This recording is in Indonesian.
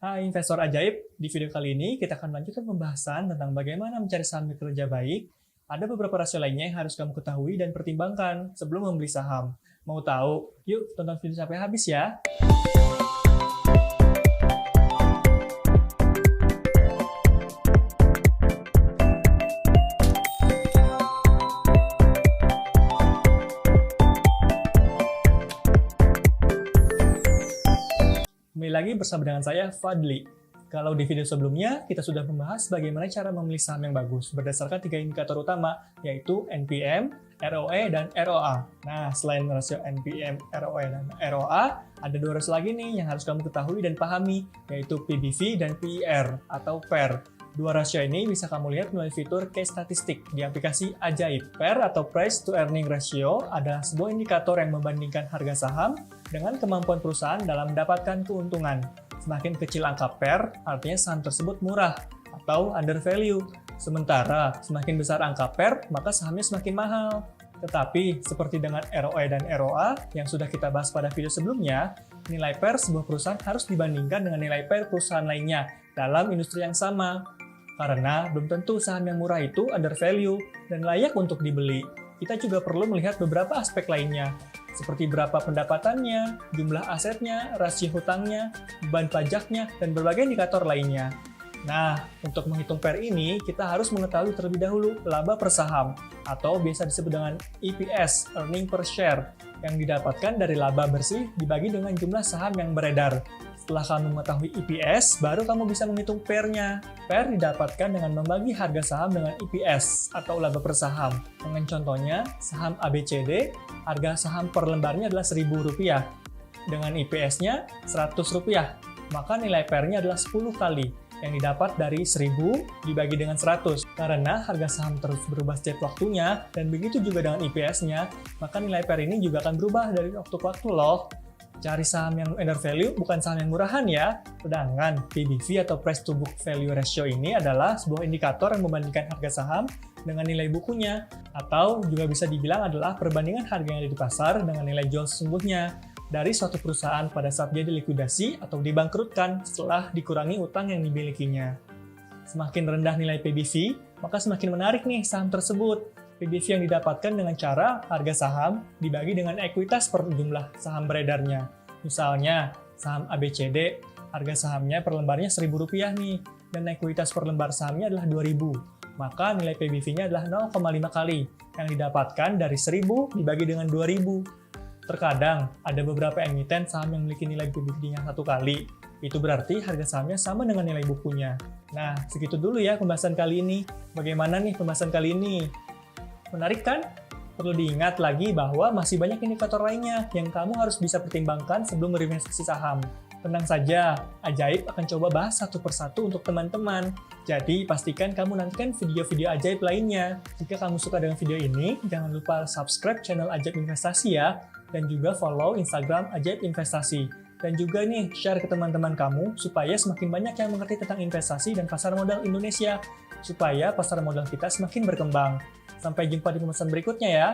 Hai investor ajaib, di video kali ini kita akan lanjutkan pembahasan tentang bagaimana mencari saham kinerja baik. Ada beberapa rasio lainnya yang harus kamu ketahui dan pertimbangkan sebelum membeli saham. Mau tahu? Yuk tonton video sampai habis ya. Kembali lagi bersama dengan saya, Fadli. Kalau di video sebelumnya, kita sudah membahas bagaimana cara memilih saham yang bagus berdasarkan 3 indikator utama, yaitu NPM, ROE, dan ROA. Nah, selain rasio NPM, ROE, dan ROA, ada 2 rasio lagi nih yang harus kamu ketahui dan pahami, yaitu PBV dan PER atau PER. 2 rasio ini bisa kamu lihat melalui fitur case statistik di aplikasi Ajaib. PER atau Price to Earning Ratio adalah sebuah indikator yang membandingkan harga saham dengan kemampuan perusahaan dalam mendapatkan keuntungan. Semakin kecil angka PER, artinya saham tersebut murah atau under value. Sementara semakin besar angka PER, maka sahamnya semakin mahal. Tetapi, seperti dengan ROE dan ROA yang sudah kita bahas pada video sebelumnya, nilai PER sebuah perusahaan harus dibandingkan dengan nilai PER perusahaan lainnya dalam industri yang sama. Karena belum tentu saham yang murah itu under value dan layak untuk dibeli. Kita juga perlu melihat beberapa aspek lainnya, seperti berapa pendapatannya, jumlah asetnya, rasio hutangnya, beban pajaknya, dan berbagai indikator lainnya. Nah, untuk menghitung PER ini, kita harus mengetahui terlebih dahulu laba per saham, atau biasa disebut dengan EPS, earning per share, yang didapatkan dari laba bersih dibagi dengan jumlah saham yang beredar. Setelah kamu mengetahui EPS, baru kamu bisa menghitung PER-nya. PER didapatkan dengan membagi harga saham dengan EPS, atau laba per saham. Dengan contohnya, saham ABCD, harga saham per lembarnya adalah Rp1.000. Dengan EPS-nya Rp100, maka nilai PER-nya adalah 10 kali, yang didapat dari 1000 dibagi dengan 100. Karena harga saham terus berubah setiap waktunya, dan begitu juga dengan EPS-nya, maka nilai PER ini juga akan berubah dari waktu ke waktu loh. Cari saham yang under value, bukan saham yang murahan ya. Sedangkan PBV atau Price to Book Value Ratio ini adalah sebuah indikator yang membandingkan harga saham dengan nilai bukunya, atau juga bisa dibilang adalah perbandingan harga yang ada di pasar dengan nilai jual sesungguhnya dari suatu perusahaan pada saat dia dilikuidasi atau dibangkrutkan setelah dikurangi utang yang dimilikinya. Semakin rendah nilai PBV, maka semakin menarik nih saham tersebut. PBV yang didapatkan dengan cara harga saham dibagi dengan ekuitas per jumlah saham beredarnya. Misalnya, saham ABCD, harga sahamnya per lembarnya Rp1.000 nih, dan ekuitas per lembar sahamnya adalah Rp2.000. Maka nilai PBV-nya adalah 0,5 kali, yang didapatkan dari 1.000 dibagi dengan 2.000. Terkadang, ada beberapa emiten saham yang memiliki nilai PBV-nya 1 kali. Itu berarti harga sahamnya sama dengan nilai bukunya. Nah, segitu dulu ya pembahasan kali ini. Bagaimana nih pembahasan kali ini? Menarik kan? Perlu diingat lagi bahwa masih banyak indikator lainnya yang kamu harus bisa pertimbangkan sebelum berinvestasi saham. Tenang saja, Ajaib akan coba bahas satu persatu untuk teman-teman. Jadi, pastikan kamu nantikan video-video Ajaib lainnya. Jika kamu suka dengan video ini, jangan lupa subscribe channel Ajaib Investasi ya, dan juga follow Instagram Ajaib Investasi. Dan juga nih, share ke teman-teman kamu supaya semakin banyak yang mengerti tentang investasi dan pasar modal Indonesia, supaya pasar modal kita semakin berkembang. Sampai jumpa di pembahasan berikutnya ya.